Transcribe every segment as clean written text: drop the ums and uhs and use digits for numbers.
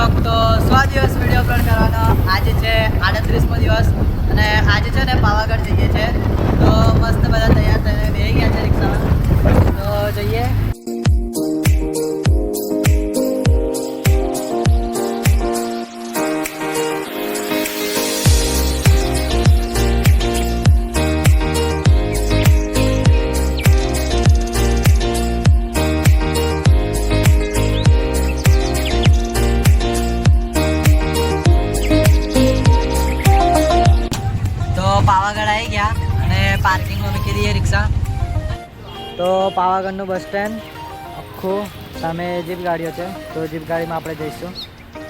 Vlog તો 100 દિવસ video upload કરવાનો. આજે છે 38મો દિવસ અને આજે છે ને પાવાગઢ જઈએ છે. તો મસ્ત બધા તૈયાર થઈને બેસી ગયા છે રિક્ષામાં. તો જઈએ. પાવાગઢ આવી ગયા અને પાર્કિંગમાં મૂકી દઈએ રિક્ષા. તો પાવાગઢનું બસ સ્ટેન્ડ આખું સામે જીપ ગાડીઓ છે. તો જીપ ગાડીમાં આપણે જઈશું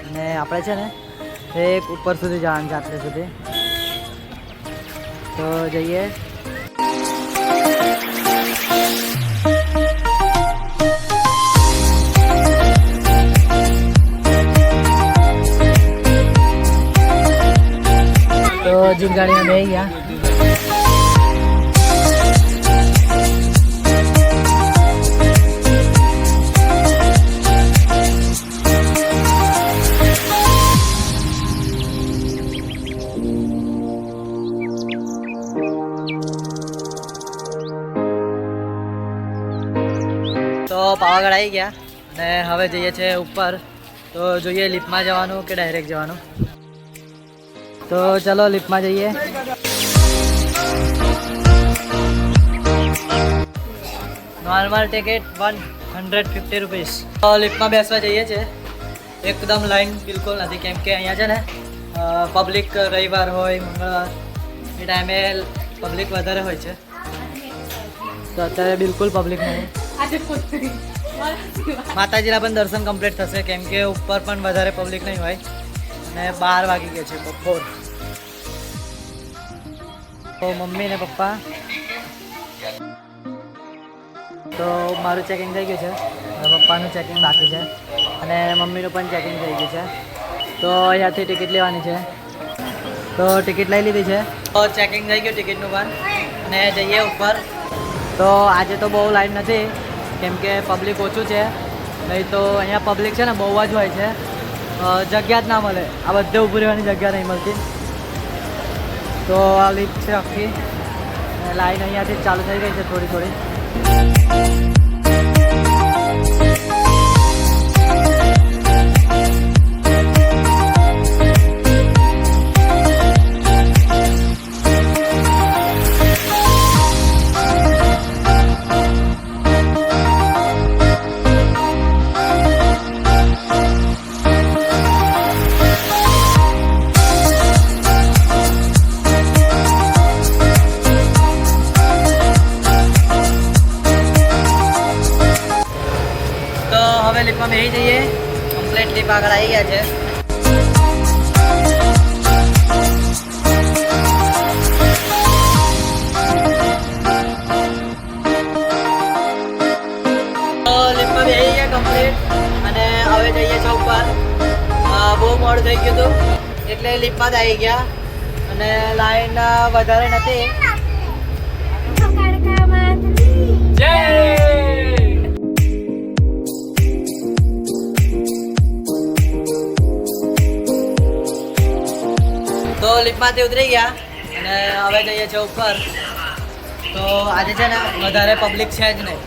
અને આપણે છે ને એક ઉપર સુધી જવાનું છે, આટલે સુધી. તો જઈએ. તો જીપ ગાડીમાં બેસી ગયા. તો પાવાગઢ આવી ગયા અને હવે જઈએ છીએ ઉપર. તો જોઈએ લિફ્ટમાં જવાનું કે ડાયરેક્ટ જવાનું. તો ચલો લિફ્ટમાં જઈએ. Normal ticket 150 rupees. તો લિફ્ટમાં બેસવા જઈએ છીએ. એકદમ લાઈન બિલકુલ નથી, કેમ કે અહીંયા છે ને પબ્લિક રવિવાર હોય, મંગળવાર એ ટાઈમે પબ્લિક વધારે હોય છે. તો અત્યારે બિલકુલ પબ્લિક નહીં. માતાજીના પણ દર્શન કમ્પ્લીટ થશે, કેમ કે ઉપર પણ વધારે પબ્લિક નહીં હોય અને 12 વાગી ગયા છે બપોર. તો મમ્મી ને પપ્પા. તો મારું ચેકિંગ થઈ ગયું છે, પપ્પાનું ચેકિંગ બાકી છે અને મમ્મીનું પણ ચેકિંગ થઈ ગયું છે. તો અહીંયાથી ટિકિટ લેવાની છે. તો ટિકિટ લઈ લીધી છે. તો ચેકિંગ થઈ ગયું ટિકિટનું પણ અને જઈએ ઉપર. તો આજે તો બહુ લાઈન નથી, કેમ કે પબ્લિક ઓછું છે. નહીં તો અહીંયા પબ્લિક છે ને બહુ જ હોય છે, જગ્યા જ ના મળે. આ બધે ઊભું રહેવાની જગ્યા નહીં મળતી. તો આ લિફ્ટ છે આખી, લાઈન અહીંયાથી જ ચાલુ થઈ ગઈ છે થોડી થોડી. હવે લિફ્ટમાં બેસી જઈએ. કમ્પ્લીટ લિફ્ટ આગળ આવી ગયા છે. તો લિફ્ટમાં બેસી ગયા કમ્પ્લીટ અને હવે જઈએ છીએ ઉપર. બહુ મોડું થઈ ગયું હતું એટલે લિફ્ટમાં જ આવી ગયા અને લાઈન વધારે નથી. જય તો લિફ્ટમાંથી ઉતરી ગયા અને હવે જઈએ છીએ ઉપર. તો આજે છે ને વધારે પબ્લિક છે જ નહીં.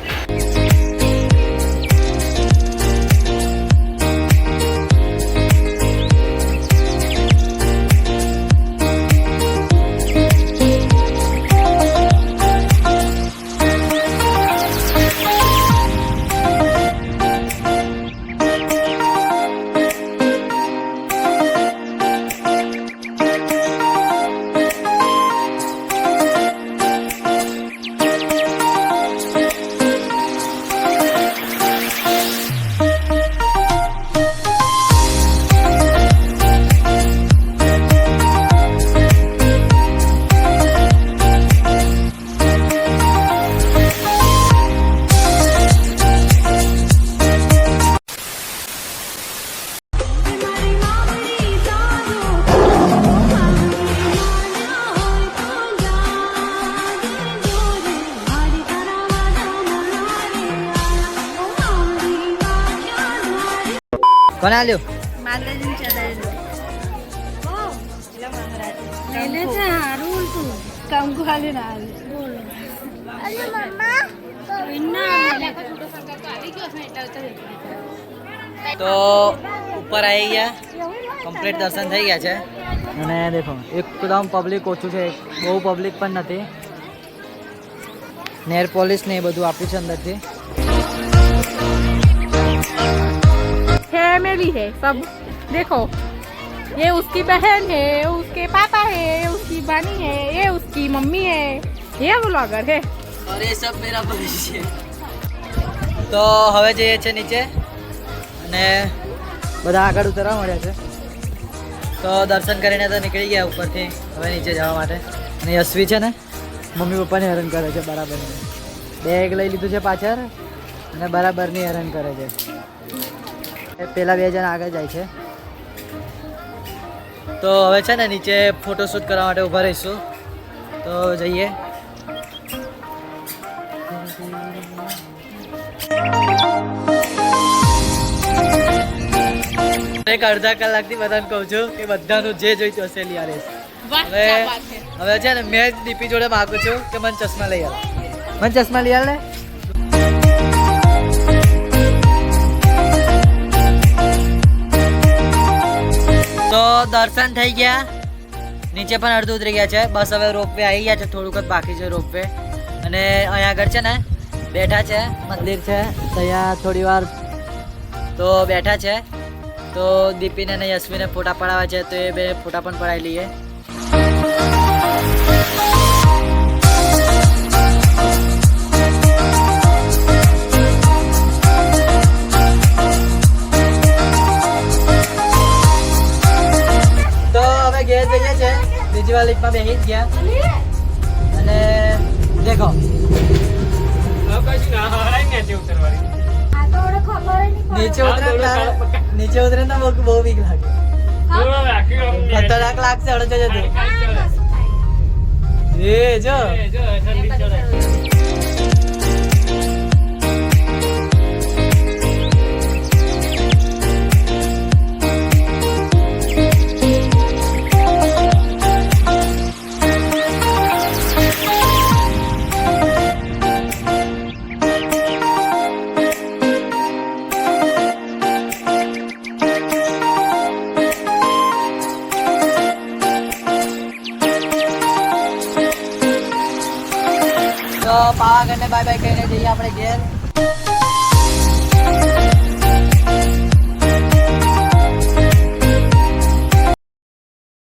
કોને આલ્યું? માતાજીને ચડાવેલું લઈને છે હારું ઉલટું કંકુ ખાલી ના આવે બોલો અરે મમ્મા તો ઉપર આવી ગયા, કમ્પ્લીટ દર્શન થઈ ગયા છે. અને દેખો એકદમ પબ્લિક ઓછું છે, બહુ પબ્લિક પણ નથી. નેર પોલિસ ને એ બધું આપ્યું છે અંદરથી. फैमिली है सब देखो ये उसकी बहन है उसके पापा है उसकी बानी है ये उसकी मम्मी है ये व्लॉगर है और ये सब मेरा भविष्य. તો હવે જઈએ છે નીચે અને બધા આગળ ઉતરવા મળ્યા છે. તો દર્શન કરીને તો નીકળી ગયા ઉપરથી, હવે નીચે જવા માટે. અને યશવી છે ને મમ્મી પપ્પાને હેરાન કરે છે બરાબર. બેગ લઈ લીધું છે પાછળ અને બરાબરની હેરાન કરે છે. પેલા 2 જણા આગળ જાય છે. તો હવે છે ને નીચે ફોટોશૂટ કરવા માટે ઊભા રહીશું. તો જઈએ. એક અડધા કલાકથી બધાને કહું છું કે બધાનું જે જોઈતું હશે લઈ આવીશ. હવે છે ને મેં દીપી જોડે માગું છું કે મને ચશ્મા લઈ આવ. મને ચશ્મા લઈ આવ ને. તો દર્શન થઈ ગયા, નીચે પણ અડધું ઉતરી ગયા છે. બસ હવે રોપવે આવી ગયા છે, થોડુંક જ બાકી છે રોપવે. અને અહીંયા આગળ છે ને બેઠા છે, મંદિર છે ત્યાં થોડી વાર તો બેઠા છે. તો દીપીને અને યશવીને ફોટા પડાવવા છે, તો એ બે ફોટા પણ પડાવી લઈએ. તો હવે ઘેર જઈએ છે, બીજી વાર લીફમાં બેસી જ ગયા. અને દેખો નીચે ઉતરે તો બહુ બીક લાગે, ખતરનાક લાગશે. હળો જજો એ જો પાવાગઢને બાય બાય કહીને જઈએ આપણે ઘેર.